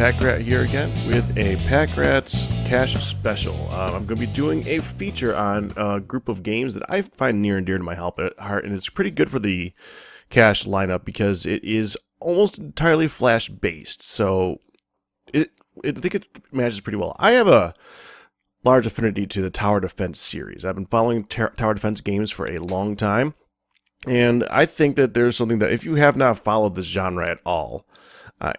Pakratt here again with a Pakratt's Cash Special. I'm going to be doing a feature on a group of games that I find near and dear to my heart, and it's pretty good for the cash lineup because it is almost entirely Flash-based, so I think it matches pretty well. I have a large affinity to the Tower Defense series. I've been following Tower Defense games for a long time, and I think that there's something that if you have not followed this genre at all,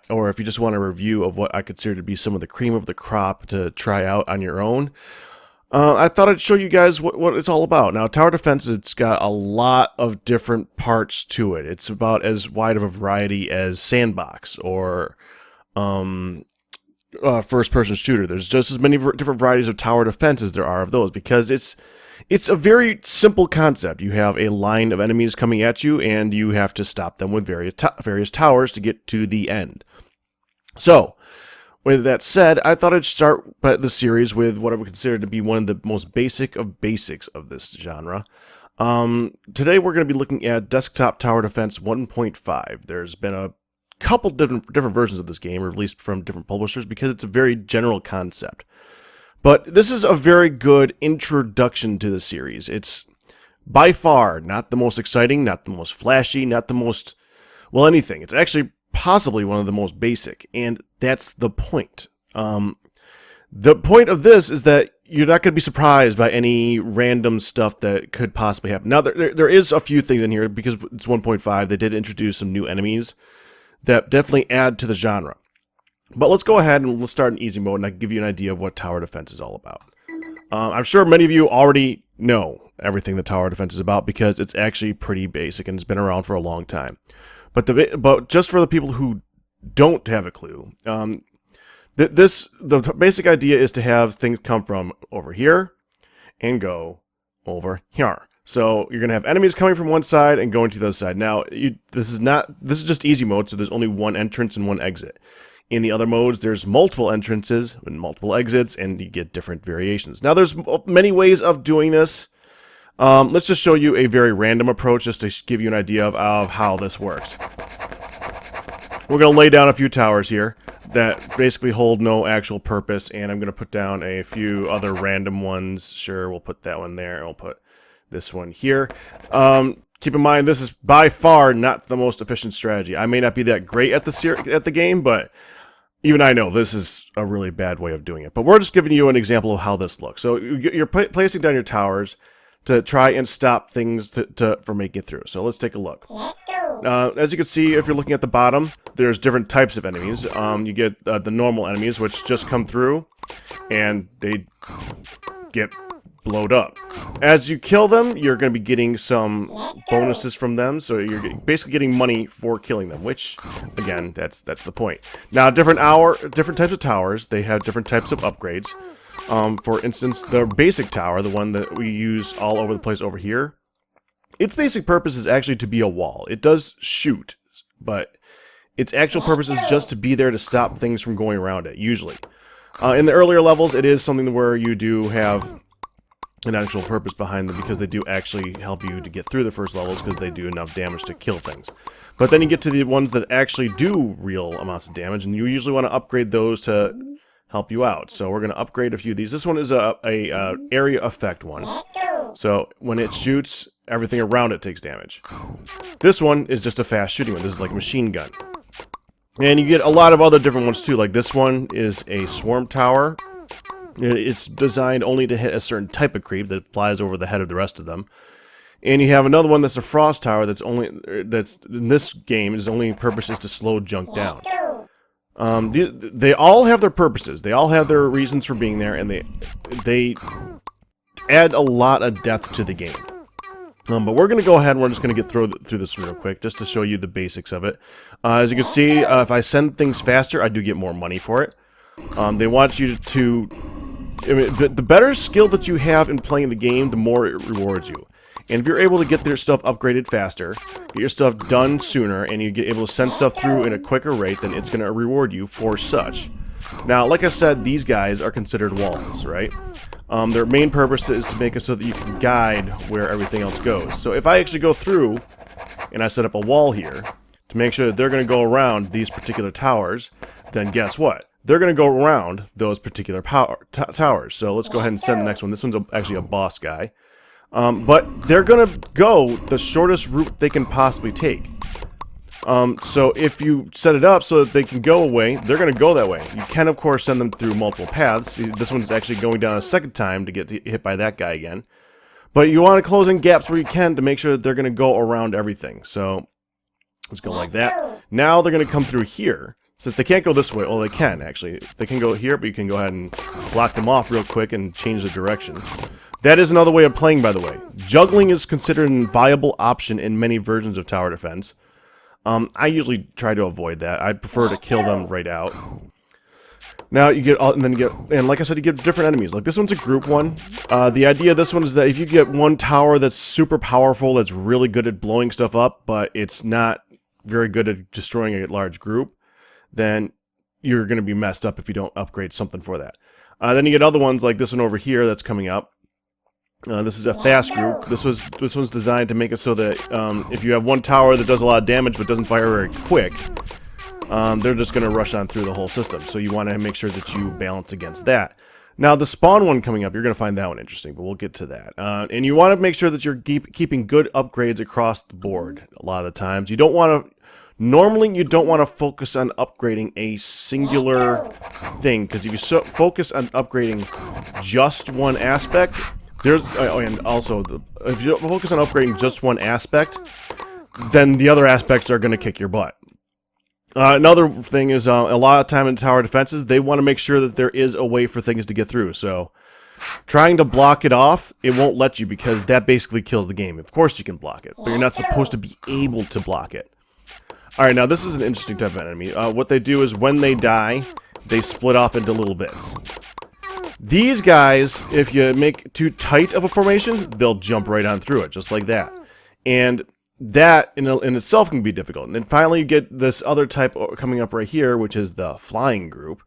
or if you just want a review of what I consider to be some of the cream of the crop to try out on your own, I thought I'd show you guys what it's all about. Now, Tower Defense, it's got a lot of different parts to it. It's about as wide of a variety as Sandbox or first-person shooter. There's just as many different varieties of Tower Defense as there are of those because it's a very simple concept. You have a line of enemies coming at you, and you have to stop them with various towers to get to the end. So, with that said, I thought I'd start the series with what I would consider to be one of the most basic of basics of this genre. Today we're going to be looking at Desktop Tower Defense 1.5. There's been a couple different versions of this game, released from different publishers, because it's a very general concept. But this is a very good introduction to the series. It's by far not the most exciting, not the most flashy, not the most, well, anything. It's actually possibly one of the most basic, and that's the point. The point of this is that you're not going to be surprised by any random stuff that could possibly happen. Now, there is a few things in here, because it's 1.5, they did introduce some new enemies that definitely add to the genre. But let's go ahead and we'll start in easy mode, and I can give you an idea of what Tower Defense is all about. I'm sure many of you already know everything that Tower Defense is about because it's actually pretty basic and it's been around for a long time. But just for the people who don't have a clue, the basic idea is to have things come from over here and go over here. So you're going to have enemies coming from one side and going to the other side. Now, this is just easy mode, so there's only one entrance and one exit. In the other modes, there's multiple entrances and multiple exits, and you get different variations. Now, there's many ways of doing this. Let's just show you a very random approach just to give you an idea of how this works. We're going to lay down a few towers here that basically hold no actual purpose, and I'm going to put down a few other random ones. Sure, we'll put that one there, and we'll put this one here. Keep in mind, this is by far not the most efficient strategy. I may not be that great at the game, but even I know this is a really bad way of doing it. But we're just giving you an example of how this looks. So you're placing down your towers to try and stop things from making it through. So let's take a look. Let's go. As you can see, if you're looking at the bottom, there's different types of enemies. You get the normal enemies, which just come through, and they get blowed up. As you kill them, you're going to be getting some bonuses from them, so you're basically getting money for killing them, which, again, that's the point. Now, different types of towers, they have different types of upgrades. For instance, the basic tower, the one that we use all over the place over here, its basic purpose is actually to be a wall. It does shoot, but its actual purpose is just to be there to stop things from going around it, usually. In the earlier levels, it is something where you do have an actual purpose behind them because they do actually help you to get through the first levels because they do enough damage to kill things. But then you get to the ones that actually do real amounts of damage, and you usually want to upgrade those to help you out. So we're going to upgrade a few of these. This one is a area effect one. So when it shoots, everything around it takes damage. This one is just a fast shooting one. This is like a machine gun. And you get a lot of other different ones too. Like this one is a swarm tower. It's designed only to hit a certain type of creep that flies over the head of the rest of them. And you have another one that's a frost tower that's in this game, its only purpose is to slow junk down. They all have their purposes. They all have their reasons for being there, and they add a lot of depth to the game. But we're going to go ahead and we're just going to get through this real quick just to show you the basics of it. As you can see, if I send things faster, I do get more money for it. They want you to the better skill that you have in playing the game, the more it rewards you. And if you're able to get your stuff upgraded faster, get your stuff done sooner, and you get able to send stuff through in a quicker rate, then it's going to reward you for such. Now, like I said, these guys are considered walls, right? Their main purpose is to make it so that you can guide where everything else goes. So if I actually go through and I set up a wall here to make sure that they're going to go around these particular towers, then guess what? they're going to go around those particular towers. So let's go ahead and send the next one. This one's actually a boss guy. But they're going to go the shortest route they can possibly take. So if you set it up so that they can go away, they're going to go that way. You can, of course, send them through multiple paths. See, this one's actually going down a second time to get hit by that guy again. But you want to close in gaps where you can to make sure that they're going to go around everything. So let's go like that. Now they're going to come through here. Since they can't go this way, well, they can, actually. They can go here, but you can go ahead and block them off real quick and change the direction. That is another way of playing, by the way. Juggling is considered a viable option in many versions of tower defense. I usually try to avoid that. I prefer to kill them right out. Now you get, and like I said, you get different enemies. Like this one's a group one. The idea of this one is that if you get one tower that's super powerful, that's really good at blowing stuff up, but it's not very good at destroying a large group, then you're going to be messed up if you don't upgrade something for that. Then you get other ones like this one over here that's coming up. This is a fast group. This one's designed to make it so that if you have one tower that does a lot of damage but doesn't fire very quick, they're just going to rush on through the whole system. So you want to make sure that you balance against that. Now the spawn one coming up, you're going to find that one interesting, but we'll get to that. And you want to make sure that you're keeping good upgrades across the board. A lot of the times, you don't want to. Normally, you don't want to focus on upgrading a singular thing, because if you focus on upgrading just one aspect. And also, if you focus on upgrading just one aspect, then the other aspects are going to kick your butt. Another thing is, a lot of time in tower defenses, they want to make sure that there is a way for things to get through. So, trying to block it off, it won't let you, because that basically kills the game. Of course you can block it, but you're not supposed to be able to block it. Alright, now this is an interesting type of enemy. What they do is, when they die, they split off into little bits. These guys, if you make too tight of a formation, they'll jump right on through it, just like that. And that in itself can be difficult. And then finally you get this other type coming up right here, which is the flying group.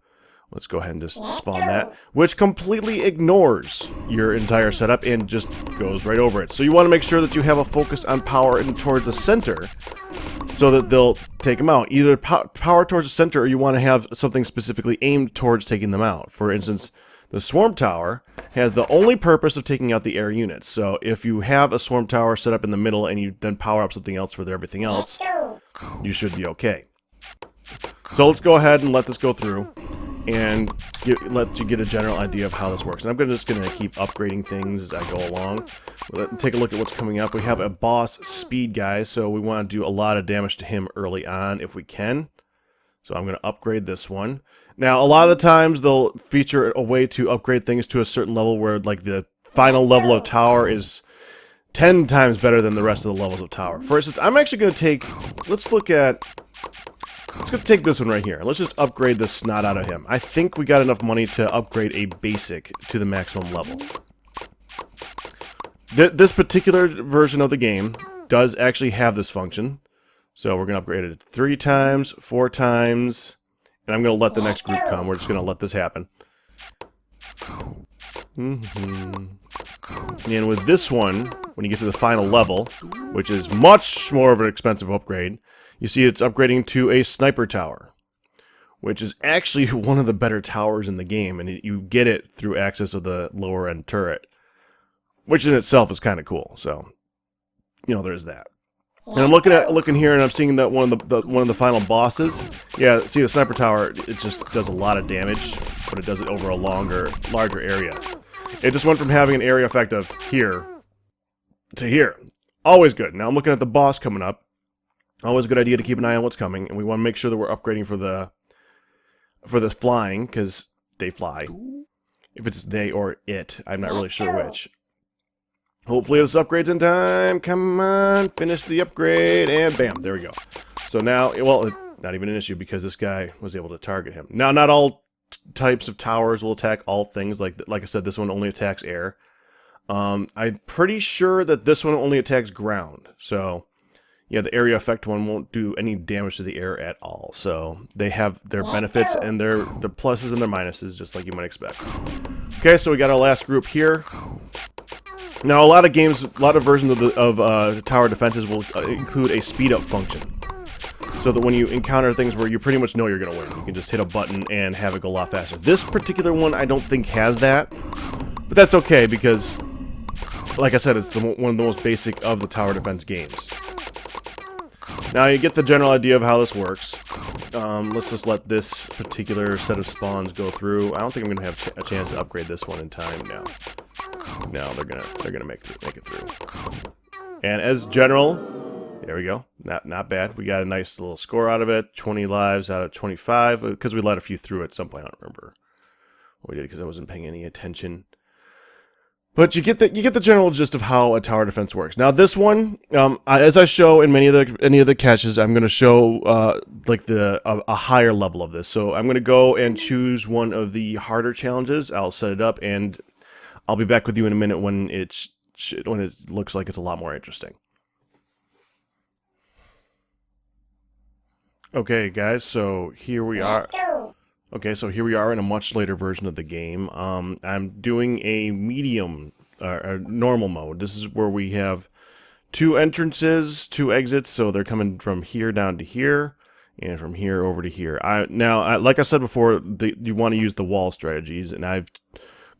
Let's go ahead and just spawn that, which completely ignores your entire setup and just goes right over it. So you want to make sure that you have a focus on power and towards the center, so that they'll take them out. Either power towards the center, or you want to have something specifically aimed towards taking them out. For instance, the swarm tower has the only purpose of taking out the air units. So if you have a swarm tower set up in the middle and you then power up something else for everything else, you should be okay. So let's go ahead and let this go through and let you get a general idea of how this works. And I'm just going to keep upgrading things as I go along. Let's take a look at what's coming up. We have a boss speed guy, so we want to do a lot of damage to him early on if we can. So I'm going to upgrade this one. Now, a lot of the times they'll feature a way to upgrade things to a certain level where, like, the final level of tower is 10 times better than the rest of the levels of tower. For instance, I'm actually going to take... Let's go take this one right here. Let's just upgrade the snot out of him. I think we got enough money to upgrade a basic to the maximum level. This particular version of the game does actually have this function. So we're going to upgrade it 3 times, 4 times, and I'm going to let the next group come. We're just going to let this happen. And with this one, when you get to the final level, which is much more of an expensive upgrade, you see it's upgrading to a sniper tower, which is actually one of the better towers in the game, and you get it through access of the lower end turret, which in itself is kind of cool. So, you know, there's that. And I'm looking here, and I'm seeing that one of the final bosses. Yeah, see the sniper tower. It just does a lot of damage, but it does it over a larger area. It just went from having an area effect of here to here. Always good. Now I'm looking at the boss coming up. Always a good idea to keep an eye on what's coming, and we want to make sure that we're upgrading for the flying, because they fly. If it's they or it, I'm not really sure which. Hopefully this upgrade's in time. Come on, finish the upgrade, and bam, there we go. So now, well, not even an issue because this guy was able to target him. Now, not all types of towers will attack all things. Like I said, this one only attacks air. I'm pretty sure that this one only attacks ground. So, yeah, the area effect one won't do any damage to the air at all. So they have their benefits and their pluses and their minuses, just like you might expect. Okay, so we got our last group here. Now, a lot of games, a lot of versions of tower defenses will include a speed up function. so that when you encounter things where you pretty much know you're going to win, you can just hit a button and have it go a lot faster. This particular one I don't think has that, but that's okay because, like I said, it's one of the most basic of the tower defense games. Now you get the general idea of how this works. Let's just let this particular set of spawns go through. I don't think I'm gonna have a chance to upgrade this one in time now. No, they're gonna make it through. And as general, there we go. Not bad. We got a nice little score out of it. 20 lives out of 25 because we let a few through at some point. I don't remember what we did because I wasn't paying any attention. But you get the general gist of how a tower defense works. Now this one, as I show in any of the catches, I'm going to show like a higher level of this. So I'm going to go and choose one of the harder challenges. I'll set it up, and I'll be back with you in a minute when it looks like it's a lot more interesting. Okay, guys. So here we are. Okay, so here we are in a much later version of the game. I'm doing a medium, or normal mode. This is where we have 2 entrances, 2 exits, so they're coming from here down to here, and from here over to here. Now, like I said before, you want to use the wall strategies, and I've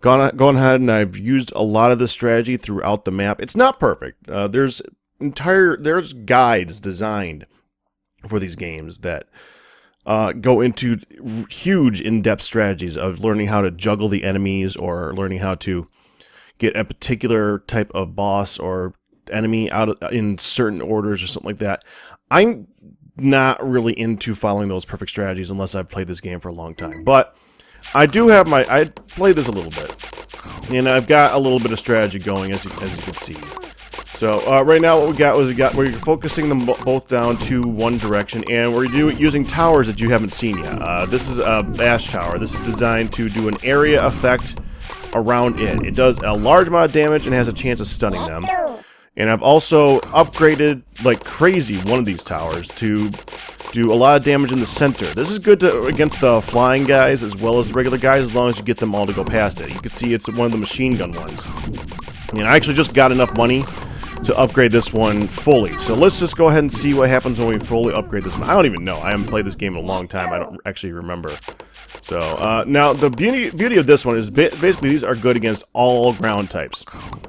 gone ahead and I've used a lot of this strategy throughout the map. It's not perfect. There's guides designed for these games that go into huge in-depth strategies of learning how to juggle the enemies or learning how to get a particular type of boss or enemy out in certain orders or something like that. I'm not really into following those perfect strategies unless I've played this game for a long time. But I do have I played this a little bit, and I've got a little bit of strategy going as you can see. So right now what we're focusing them both down to one direction, and we're using towers that you haven't seen yet. This is a bash tower. This is designed to do an area effect around it. It does a large amount of damage and has a chance of stunning them. And I've also upgraded like crazy one of these towers to do a lot of damage in the center. This is good against the flying guys as well as the regular guys, as long as you get them all to go past it. You can see it's one of the machine gun ones. And I actually just got enough money to upgrade this one fully. So let's just go ahead and see what happens when we fully upgrade this one. I don't even know. I haven't played this game in a long time. I don't actually remember. So now the beauty of this one is basically these are good against all ground types,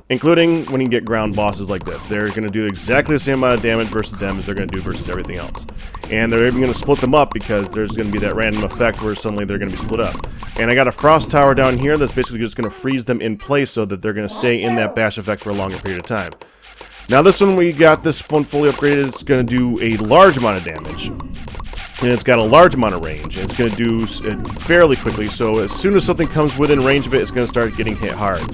including when you get ground bosses like this. They're going to do exactly the same amount of damage versus them as they're going to do versus everything else. And they're even going to split them up because there's going to be that random effect where suddenly they're going to be split up. And I got a frost tower down here that's basically just going to freeze them in place so that they're going to stay in that bash effect for a longer period of time. Now this one, we got this one fully upgraded. It's going to do a large amount of damage, and it's got a large amount of range, and it's going to do it fairly quickly, so as soon as something comes within range of it, it's going to start getting hit hard.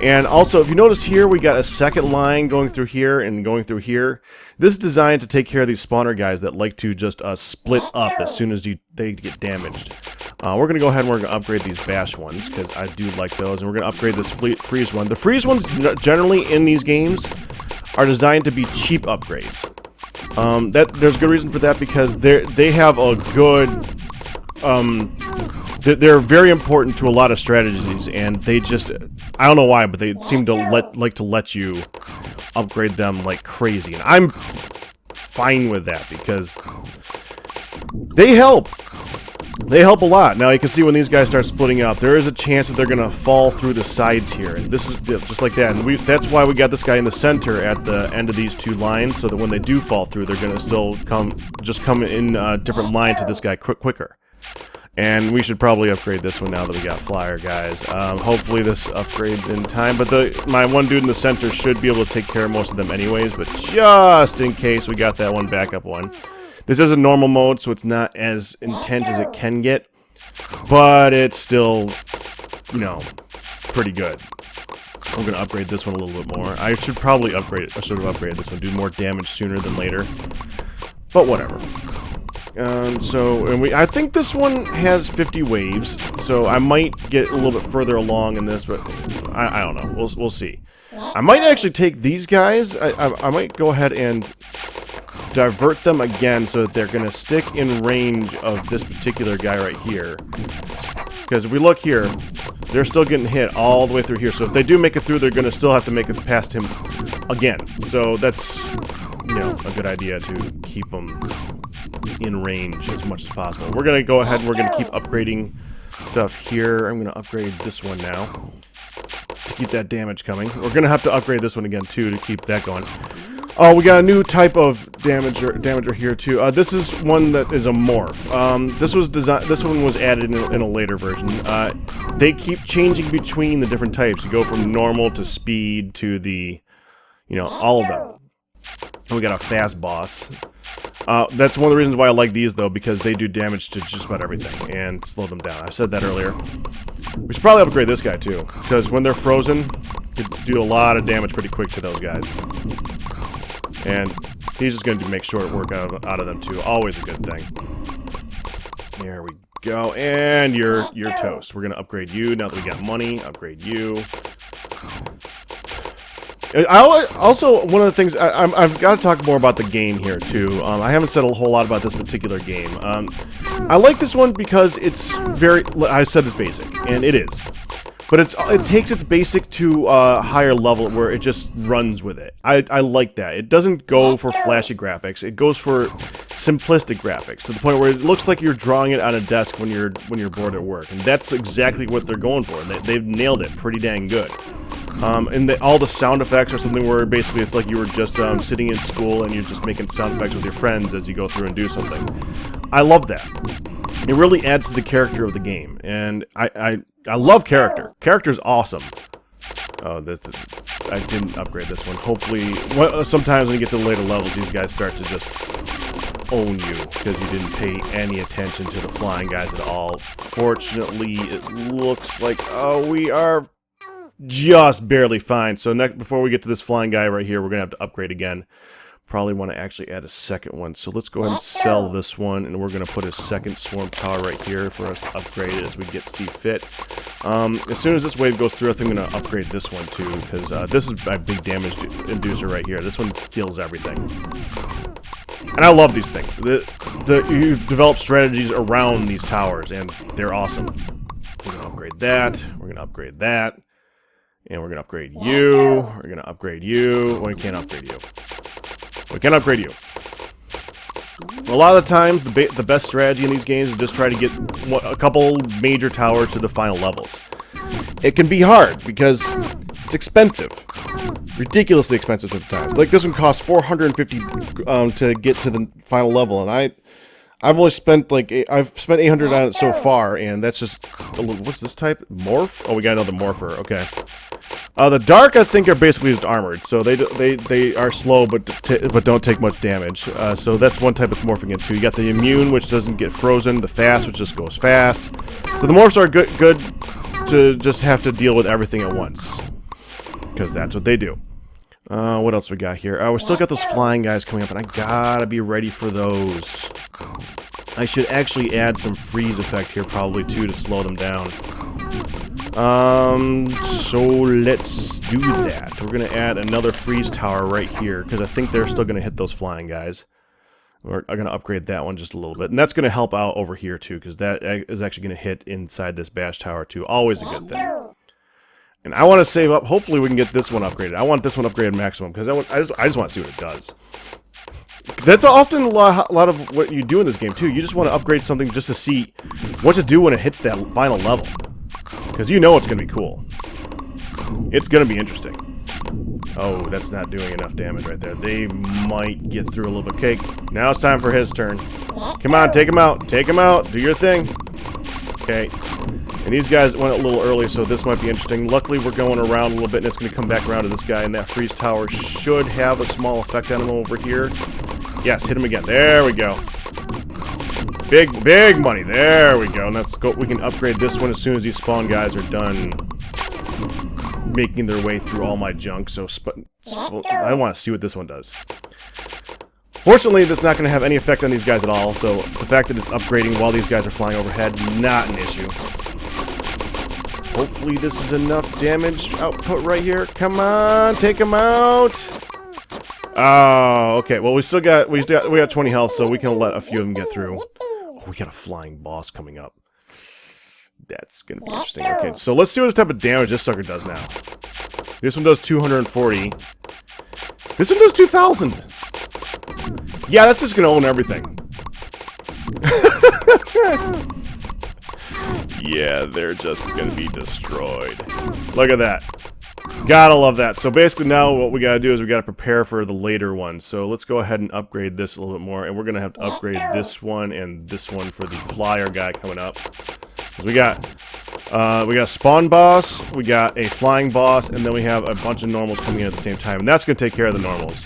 And also, if you notice here, we got a second line going through here and going through here. This is designed to take care of these spawner guys that like to just split up as soon as they get damaged. We're going to go ahead and we're going to upgrade these bash ones, because I do like those, and we're going to upgrade this freeze one. The freeze ones, generally in these games, are designed to be cheap upgrades. There's good reason for that, because they have a good... they're very important to a lot of strategies, and they just... I don't know why, but they seem to like to let you upgrade them like crazy. And I'm fine with that, because they help. They help a lot. Now you can see when these guys start splitting up, there is a chance that they're going to fall through the sides here. And this is just like that. And that's why we got this guy in the center at the end of these 2 lines, so that when they do fall through, they're going to still come in a different line to this guy quicker. And we should probably upgrade this one now that we got flyer guys. Hopefully this upgrades in time, but my one dude in the center should be able to take care of most of them anyways, but just in case, we got that one backup one. This is a normal mode, so it's not as intense as it can get, but it's still, you know, pretty good. I'm going to upgrade this one a little bit more. I should probably upgrade it. I should have upgraded this one, do more damage sooner than later, but whatever. I think this one has 50 waves, so I might get a little bit further along in this, but I don't know. We'll see. I might actually take these guys. I might go ahead and divert them again so that they're going to stick in range of this particular guy right here. Because if we look here, they're still getting hit all the way through here. So if they do make it through, they're going to still have to make it past him again. So that's, you know, a good idea to keep them in range as much as possible. We're going to go ahead and we're going to keep upgrading stuff here. I'm going to upgrade this one now to keep that damage coming. We're going to have to upgrade this one again, too, to keep that going. Oh, we got a new type of damager here too. This is one that is a morph. This one was added in a later version. They keep changing between the different types. You go from normal to speed to the, all of them. And we got a fast boss. That's one of the reasons why I like these though, because they do damage to just about everything and slow them down. I said that earlier. We should probably upgrade this guy too, because when they're frozen, you can do a lot of damage pretty quick to those guys. And he's just going to make short work out of them too. Always a good thing. There we go. And you're toast. We're going to upgrade you now that we got money. Upgrade you. Also, one of the things, I've got to talk more about the game here too. I haven't said a whole lot about this particular game. I like this one because it's I said it's basic, and it is. But it takes its basic to a higher level where it just runs with it. I like that. It doesn't go for flashy graphics. It goes for simplistic graphics to the point where it looks like you're drawing it on a desk when you're bored at work. And that's exactly what they're going for. They've nailed it pretty dang good. And all the sound effects are something where basically it's like you were just sitting in school and you're just making sound effects with your friends as you go through and do something. I love that. It really adds to the character of the game, and I love character. Character's awesome. Oh, I didn't upgrade this one. Hopefully, sometimes when you get to the later levels, these guys start to just own you because you didn't pay any attention to the flying guys at all. Fortunately, it looks like we are just barely fine. So before we get to this flying guy right here, we're gonna have to upgrade again. Probably want to actually add a second one. So let's go ahead and sell this one, and we're going to put a second swarm tower right here for us to upgrade it as we see fit. As soon as this wave goes through, I think I'm going to upgrade this one too, because this is a big damage inducer right here. This one kills everything. And I love these things. You develop strategies around these towers, and they're awesome. We're going to upgrade that. We're going to upgrade that. And we're going to upgrade you. We're going to upgrade you. Well, we can't upgrade you. We can upgrade you. A lot of the times, the best strategy in these games is just try to get a couple major towers to the final levels. It can be hard because it's expensive. Ridiculously expensive at times. Like this one costs $450 to get to the final level, and I've only spent I've spent $800 on it so far, and that's just a little. What's this type? Morph? Oh, we got another morpher. Okay. The dark, I think, are basically just armored, so they are slow, but don't take much damage. So that's one type it's morphing into. You got the immune, which doesn't get frozen. The fast, which just goes fast. So the morphs are good to just have to deal with everything at once, because that's what they do. What else we got here? We still got those flying guys coming up, and I gotta be ready for those. I should actually add some freeze effect here probably too to slow them down. So let's do that. We're gonna add another freeze tower right here because I think they're still gonna hit those flying guys. We're gonna upgrade that one just a little bit, and that's gonna help out over here too because that is actually gonna hit inside this bash tower too. Always a good thing. And I want to save up. Hopefully we can get this one upgraded. I want this one upgraded maximum because I just want to see what it does. That's often a lot of what you do in this game too. You just want to upgrade something just to see what to do when it hits that final level. Because you know it's going to be cool. It's going to be interesting. Oh, that's not doing enough damage right there. They might get through a little bit. Okay, now it's time for his turn. Come on, take him out. Take him out. Do your thing. Okay. And these guys went a little early, so this might be interesting. Luckily, we're going around a little bit, and it's going to come back around to this guy, and that freeze tower should have a small effect on him over here. Yes, hit him again. There we go. Big money. There we go. And let's go. We can upgrade this one as soon as these spawn guys are done making their way through all my junk. So I want to see what this one does. Fortunately, that's not going to have any effect on these guys at all. So the fact that it's upgrading while these guys are flying overhead, not an issue. Hopefully this is enough damage output right here. Come on, take him out. Oh, okay. Well, we got 20 health, so we can let a few of them get through. Oh, we got a flying boss coming up. That's gonna be interesting. Okay, so let's see what type of damage this sucker does now. This one does 240. This one does 2,000. Yeah, that's just gonna own everything. Yeah, they're just gonna be destroyed. Look at that. Gotta love that. So basically now what we gotta do is we gotta prepare for the later ones. So let's go ahead and upgrade this a little bit more, and we're gonna have to upgrade this one and this one for the flyer guy coming up. We got spawn boss, we got a flying boss, and then we have a bunch of normals coming in at the same time, and that's gonna take care of the normals.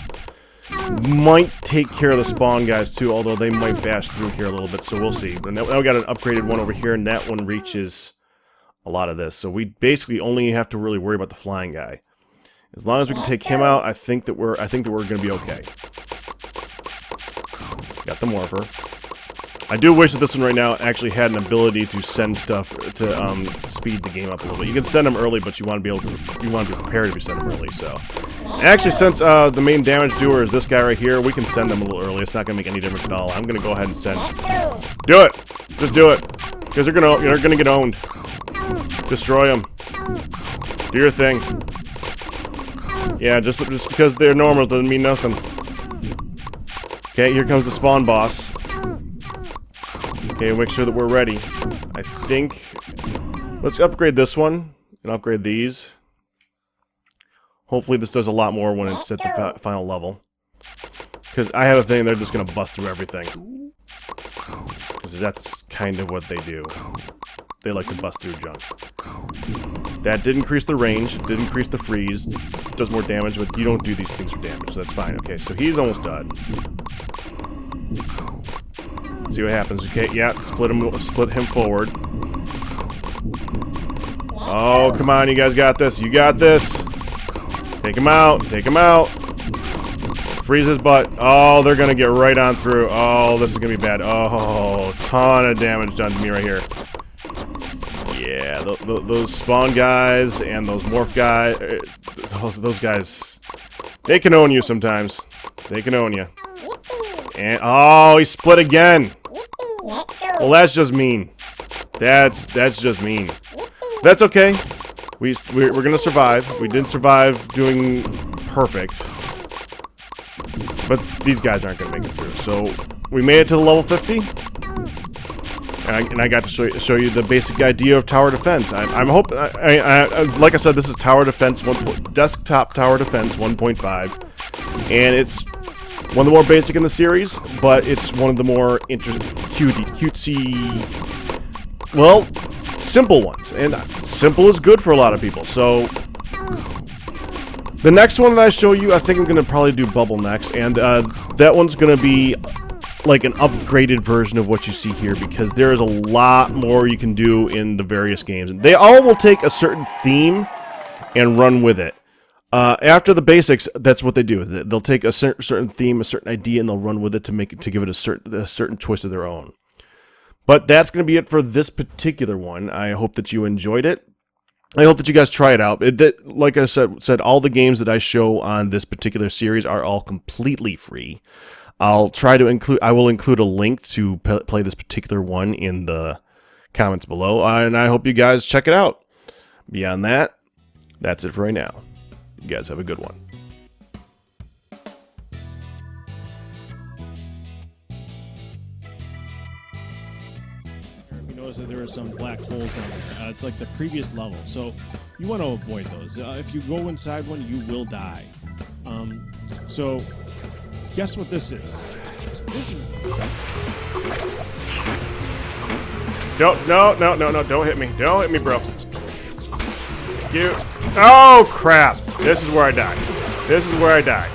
Might take care of the spawn guys too, although they might bash through here a little bit, so we'll see. And now we got an upgraded one over here, and that one reaches a lot of this. So we basically only have to really worry about the flying guy. As long as we can take him out, I think that we're gonna be okay. Got the morpher. I do wish that this one right now actually had an ability to send stuff to speed the game up a little bit. You can send them early, but you want to be prepared if you send them early. So, actually, since the main damage doer is this guy right here, we can send them a little early. It's not gonna make any difference at all. I'm gonna go ahead and send. Do it. Just do it, because you're gonna get owned. Destroy them. Do your thing. Yeah, just because they're normals doesn't mean nothing. Okay, here comes the spawn boss. Okay, make sure that we're ready. I think... Let's upgrade this one, and upgrade these. Hopefully this does a lot more when it's at the final level. Because I have a feeling they're just going to bust through everything. Because that's kind of what they do. They like to bust through junk. That did increase the range, did increase the freeze, does more damage, but you don't do these things for damage, so that's fine. Okay, so he's almost done. See what happens. Okay, yeah, split him forward. Oh, come on, you guys got this. You got this. Take him out. Take him out. Freeze his butt. Oh, they're gonna get right on through. Oh, this is gonna be bad. Oh, ton of damage done to me right here. Yeah, those spawn guys and those morph guys, those guys, they can own you sometimes. They can own you. And oh, he split again. Well, that's just mean. That's just mean. That's okay. We're gonna survive. We didn't survive doing perfect, but these guys aren't gonna make it through. So we made it to the level 50, and I got to show you the basic idea of tower defense. I'm hoping. Like I said, this is tower defense desktop tower defense 1.5, and it's one of the more basic in the series, but it's one of the more cutesy, well, simple ones. And simple is good for a lot of people. So, the next one that I show you, I think I'm going to probably do Bubble next. And that one's going to be like an upgraded version of what you see here, because there is a lot more you can do in the various games. They all will take a certain theme and run with it. After the basics, that's what they do. They'll take a certain theme, a certain idea, and they'll run with it to give it a certain twist of their own. But that's going to be it for this particular one. I hope that you enjoyed it. I hope that you guys try it out. Like I said, all the games that I show on this particular series are all completely free. I will include a link to play this particular one in the comments below, and I hope you guys check it out. Beyond that, that's it for right now. You guys have a good one. You notice that there are some black holes down there. It's like the previous level, so you want to avoid those. If you go inside one, you will die. So, guess what this is? This is... No, don't hit me. Don't hit me, bro. Oh, crap. This is where I die. This is where I die.